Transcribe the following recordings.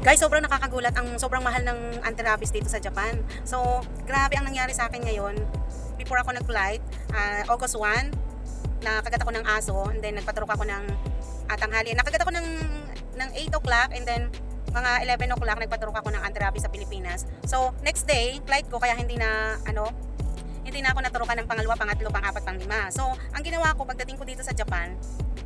Guys, sobrang nakakagulat, ang sobrang mahal ng anti-rabies dito sa Japan. So, grabe ang nangyari sa akin ngayon. Before ako nag-flight, August 1, nakagat ako ng aso, and then nagpaturok ako ng tanghali. Nakagat ako ng 8 o'clock, and then mga 11 o'clock nagpaturok ako ng anti-rabies sa Pilipinas. So, next day, flight ko, kaya hindi na ako naturukan ng pangalawa, pangatlo, pang-apat, pang-lima. So, ang ginawa ko pagdating ko dito sa Japan,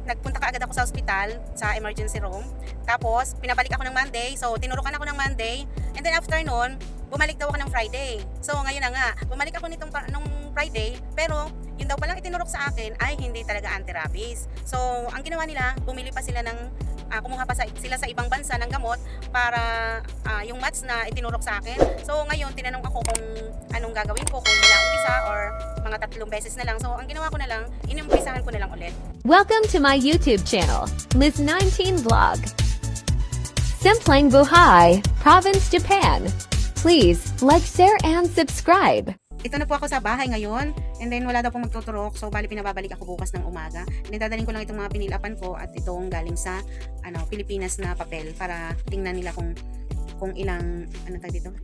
nagpunta kaagad ako sa ospital, sa emergency room. Tapos, pinabalik ako ng Monday. So, tinurukan ako ng Monday. And then after nun, bumalik daw ako ng Friday. So, ngayon na nga, bumalik ako nung Friday. Pero, yun daw palang itinurok sa akin ay hindi talaga anti-rabies. So, ang ginawa nila, bumili pa sila kumuha pa sila sa ibang bansa ng gamot para yung match na itinurok sa akin. So, ngayon, tinanong ako kung anong gagawin ko, kung mula umpisa or mga 3 beses na lang. So, ang ginawa ko na lang, inumpisahan ko na lang ulit. Welcome to my YouTube channel, Liz19 Vlog. Simpleng Buhay, Province, Japan. Please like, share, and subscribe. Ito na po ako sa bahay ngayon, and then wala daw pong magtuturok, so bali pinababalik ako bukas ng umaga. And then dadalhin ko lang itong mga pinilapan ko at itong galing sa Pilipinas na papel para tingnan nila kung ilang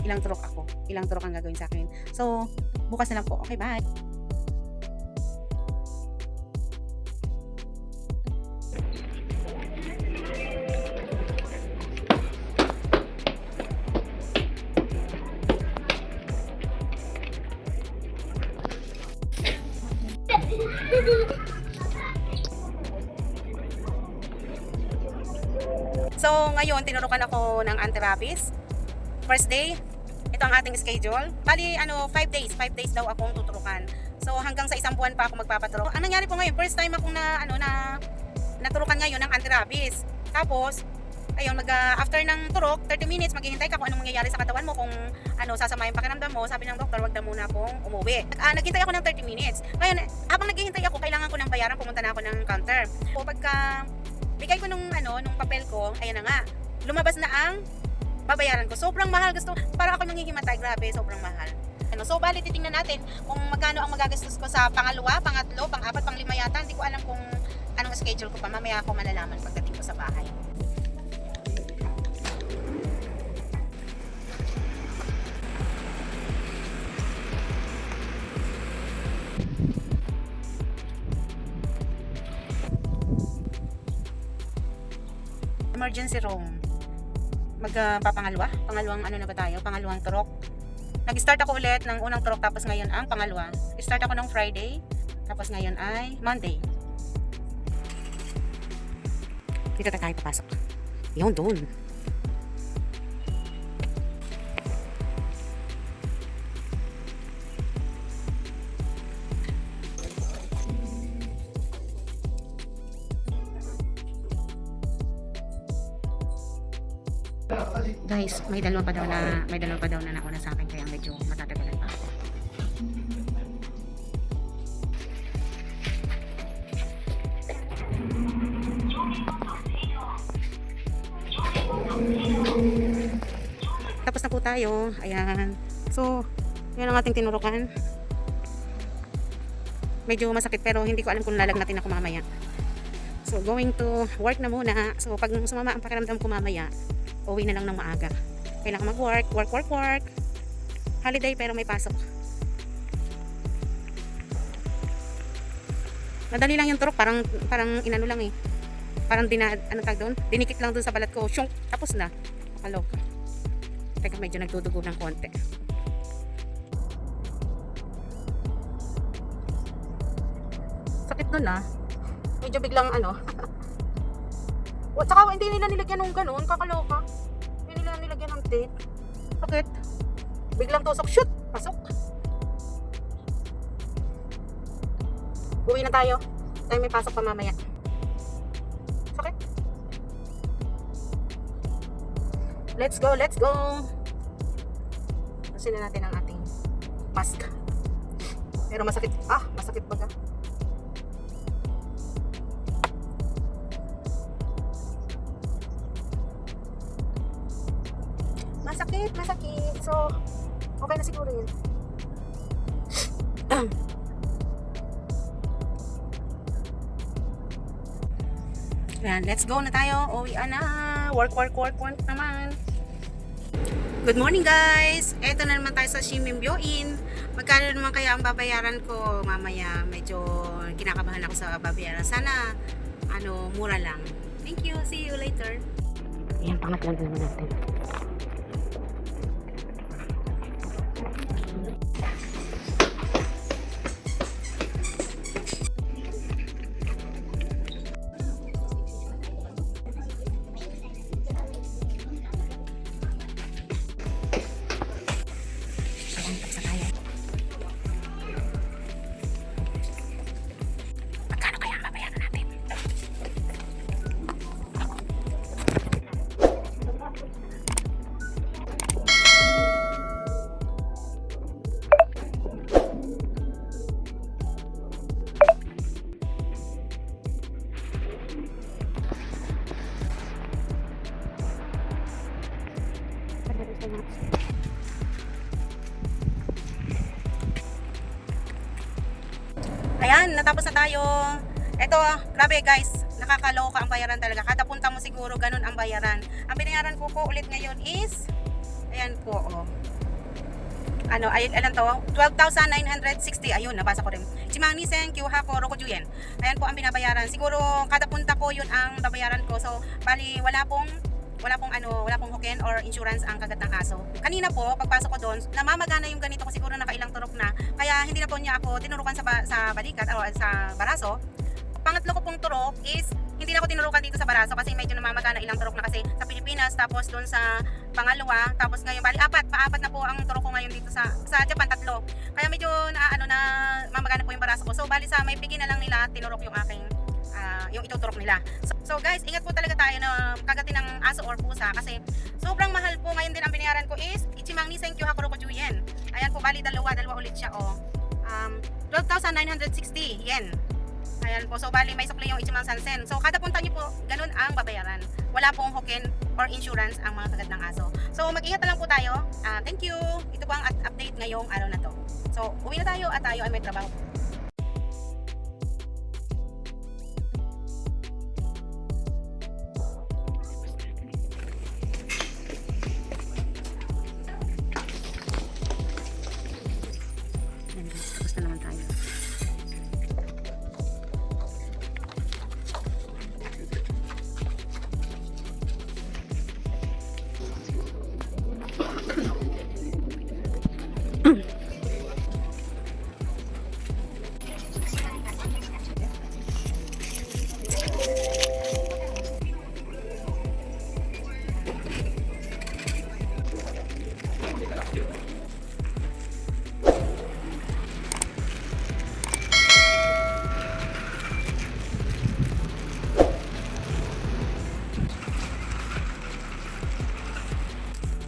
ilang turok ang gagawin sa akin. So bukas na lang po. Okay, bye. So, ngayon, tinurukan ako ng anti-rabies. First day, ito ang ating schedule. Bali, 5 days daw akong tuturukan. So, hanggang sa 1 buwan pa ako magpapaturok. Ang nangyari po ngayon, first time akong naturukan ngayon ng anti-rabies. Tapos, ayun, after ng turok, 30 minutes, maghihintay ka kung anong mangyayari sa katawan mo, kung sasama yung pakiramdam mo. Sabi ng doktor, wag na muna akong umuwi. Naghintay ako ng 30 minutes. Ngayon, habang naghihintay ako, kailangan ko ng bayaran, pumunta na ako ng counter. So, pagka bigay ko nung papel ko, ayan na nga, lumabas na ang babayaran ko. Sobrang mahal, para ako nanghihimatay, grabe, sobrang mahal. So, bali, titingnan natin kung magkano ang magagastos ko sa pangalawa, pangatlo, pang-apat, pang-lima yata. Hindi ko alam kung anong schedule ko pa. Mamaya ako malalaman pagdating ko sa bahay. Emergency room. Pangalawang na ba tayo? Pangalawang turok. Nag-start ako ulit ng unang turok, tapos ngayon ang pangalawa. Start ako ng Friday, tapos ngayon ay Monday. Dito tayo papasok. Yun, doon. Guys, may dalawa pa daw na nauna sa akin, kaya medyo matatagalan pa ako. Tapos na po tayo. Ayan. So, yan ang ating tinurukan. Medyo masakit, pero hindi ko alam kung lalagnatin ako mamaya. So, going to work na muna. So, pag sumama ang pakiramdam ko mamaya, uwi na lang ng maaga. Kailangan mag-work, work. Holiday pero may pasok. Madali lang yung turok, parang inano lang eh. Parang dinikit lang dun sa balat ko. Shunk, tapos na. Nakaloka. Teka, medyo nagdudugo ng konti. Sakit nun ah. Medyo biglang Tsaka hindi nila nilagyan ng ganun, kakaloka. Hindi nila nilagyan ng tape. Sakit. Biglang tusok, shoot! Pasok. Uwi na tayo. Tayo may pasok pa mamaya. Sakit. Let's go. Tasin na natin ang ating mask. Pero masakit. Masakit baga. Masakit. So, okay na siguro yun. Ayan, let's go na tayo. Uwi na. Work naman. Good morning guys! Eto na naman tayo sa Shimimbyoin. Magkano naman kaya ang babayaran ko mamaya? Medyo kinakabahan ako sa babayaran. Sana mura lang. Thank you. See you later. Ayan, pangatlan naman natin. Ayan, natapos na tayo. Ito, grabe guys, nakakaloka ang bayaran talaga. Kada punta mo siguro ganun ang bayaran. Ang binayaran ko ulit ngayon is, ayan po, oh. Ayan to, 12,960. Ayun, nabasa ko rin. Chimani Senkyu Hako Rokujuyen. Ayan po ang binabayaran. Siguro kada punta ko yun ang babayaran ko. So, bali wala pong hoken or insurance ang kagat ng aso. Kanina po, pagpasok ko doon, namamagana yung ganito ko, siguro nakailang turok na. Kaya hindi na po niya ako tinurukan sa balikat o sa baraso. Pangatlo ko pong turok is, hindi na ako tinurukan dito sa baraso kasi medyo namamagana ilang turok na kasi sa Pilipinas, tapos doon sa pangalawa, tapos ngayon bali paapat na po ang turok ko ngayon dito sa Japan, 3. Kaya medyo mamagana po yung baraso ko. So bali sa may pigi na lang nila tinurok yung aking yung ituturok nila. So guys, ingat po talaga tayo na kagatin ng aso or pusa kasi sobrang mahal po. Ngayon din ang binayaran ko is Ichimang ni Senkyu Hakurokuju yen. Ayan po, bali dalawa ulit siya, oh. 12,960 yen. Ayan po, so bali may sukli yung Ichimang Sansen. So kada punta niyo po, ganun ang babayaran. Wala pong hoken or insurance ang mga kagat ng aso. So mag-ingat na lang po tayo. Thank you. Ito po ang update ngayong araw na to. So uwi na tayo at tayo ay may trabaho. Tapos na naman tayo.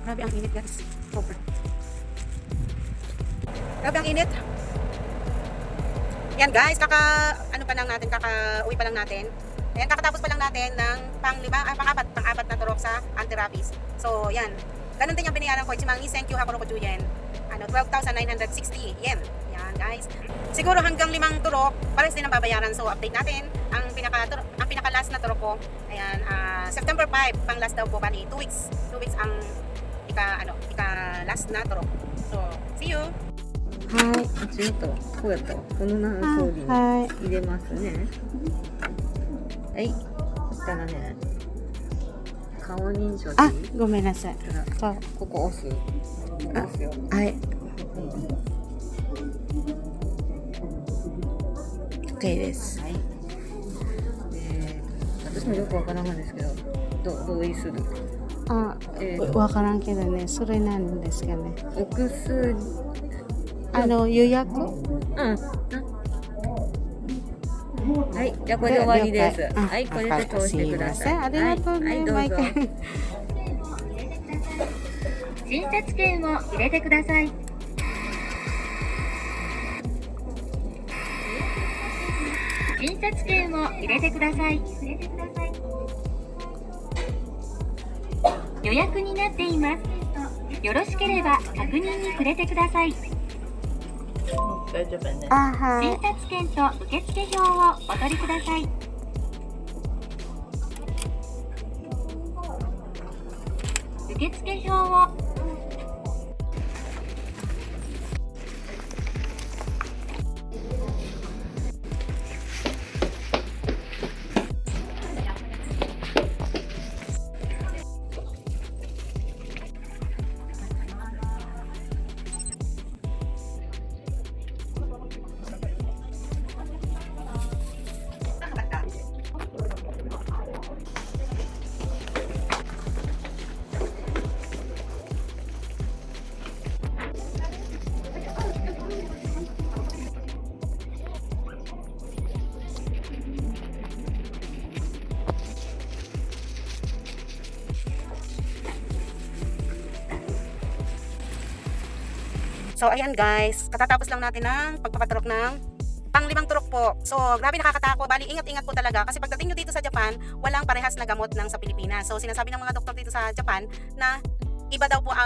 Grabe ang init guys. Sobra. Grabe ang init. Yan guys, uwi pa lang natin. Ayan, kakatapos pa lang natin ng pang-apat na turok sa anti-rabies. So, yan. Ganun din yung binayaran ko. Ichimang ni Senkyu Hakurokuju yen. 12,960 yen. Yan guys. Siguro hanggang 5 turok, pares din ang babayaran. So, update natin. Ang pinaka-last na turok ko. Ayan, September 5, pang last daw po. Bali, 2 weeks. 2 weeks ang last na turok. So, see you! はい、ちょっとこうやったわこの通りに入れますね。はい、そしたらね、顔認証でいい？ごめんなさい。そう、ここ押す。押すよ。はい。OK です。はい。私もよくわからないんですけど、同意する。わからんけどね、それなんですかね。お薬。予約？うん。はい、じゃあこれで終わりです。はい、これで通してください。ありがとうね、はい、どうぞ。診察券を入れてください。診察券を入れてください。予約になっています。よろしければ確認に触れてください。大丈夫ね。は診察券と受付表をお取りください。受付表を So ayan guys, katatapos lang natin ng pagpapaturok ng pang-5 turok po. So grabe nakakatakot. Bali ingat-ingat po talaga kasi pagdating nyo dito sa Japan, walang parehas na gamot ng sa Pilipinas. So sinasabi ng mga doktor dito sa Japan na iba daw po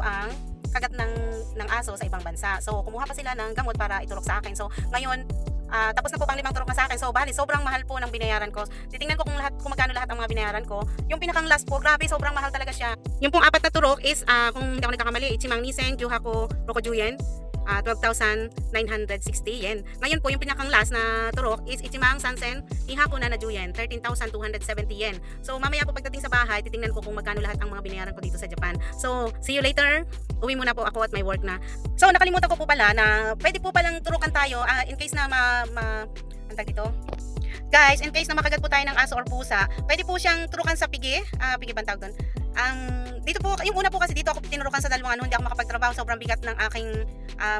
ang kagat ng aso sa ibang bansa. So kumuha pa sila ng gamot para iturok sa akin. So ngayon tapos na po pang 5 turok na sa akin. So bali sobrang mahal po ng binayaran ko. Titingnan ko kung magkano lahat ang mga binayaran ko. Yung pinakang last po, grabe sobrang mahal talaga siya. Yung pong 4 na turok is kung hindi ako nagkakamali, Ichimang Nisen Gyuhako Rokojuyen. 12,960 yen. Ngayon po yung pinakang last na turok is Ichimang Sansen Ihako na Juyen, 13,270 yen. So mamaya po pagdating sa bahay, titingnan ko kung magkano lahat ang mga binayaran ko dito sa Japan. So see you later. Uwi muna po ako at may work na. So nakalimutan ko po pala na pwede po palang turukan tayo in case na antag dito. Guys, in case na makagat po tayo ng aso or pusa, pwede po siyang turukan sa pigi. Pigi ba ang tawag doon? Dito po, yung una po kasi dito ako tinurukan sa dalawang hindi ako makapagtrabaho, sobrang bigat ng aking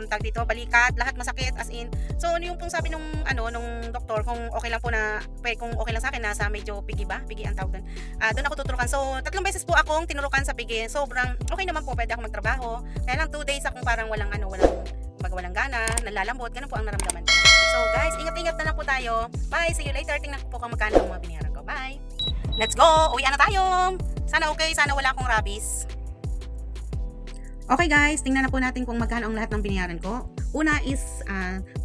tag dito, balikat, lahat masakit as in. So yung pong sabi nung doktor kung okay lang po na kung okay lang sa akin nasa medyo pigi ang tawag doon. Doon ako tuturukan. So 3 beses po akong tinurukan sa pigi. Sobrang okay naman po, pwede ako magtrabaho. Kaya lang 2 days akong parang walang gana, nalalambot, ganun po ang naramdaman ko. So guys, ingat-ingat na lang po tayo. Bye, see you later. Tingnan ko po kung magkano ang mga binayaran ko. Bye. Let's go. Uwi na tayo. Sana okay, sana wala akong rabies. Okay guys, tingnan na po natin kung magkano ang lahat ng binayaran ko. Una is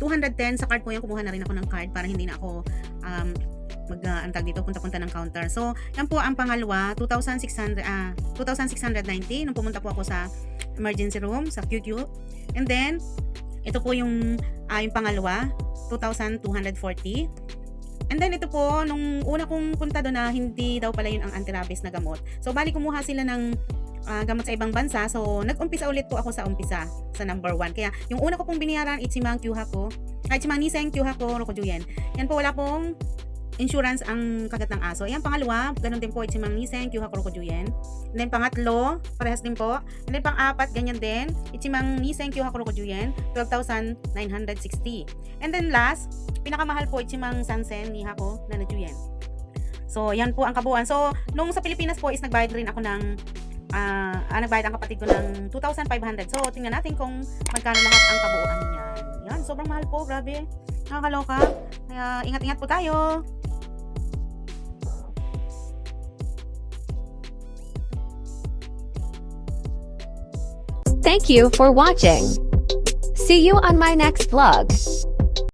210 sa card po yan. Kumuha na rin ako ng card para hindi na ako antag dito, punta-punta ng counter. So, yan po ang pangalawa, 2,690 nung pumunta po ako sa emergency room, sa QQ. And then, ito po yung pangalawa, 2,240. And then ito po, nung una kong punta doon na hindi daw pala yun ang anti-rabies na gamot. So, bali kumuha sila ng gamot sa ibang bansa. So, nag-umpisa ulit po ako sa umpisa, sa number 1. Kaya, yung una ko pong binayaran, Ichimang Nisen Gyuhako Rokojuyen. Yan po, wala pong insurance ang kagat ng aso. Yan, pangalawa, ganun din po, Ichimang Nisen Gyuhako Rokojuyen. And then, pangatlo, parehas din po. And then, pang-apat, ganyan din, Ichimang Nisen Gyuhako Rokojuyen, 12,960. And then, last, pinakamahal po, Ichimang Sansen Ihako na Juyen. So, yan po ang kabuuan. So, nung sa Pilipinas po is nagbayad rin ako ng nagbayad ang kapatid ko ng 2,500. So, tingnan natin kung magkano lahat ang kabuuan niyan. Yan, sobrang mahal po, grabe. Nakakaloka. Kaya, ingat-ingat po tayo. Thank you for watching. See you on my next vlog.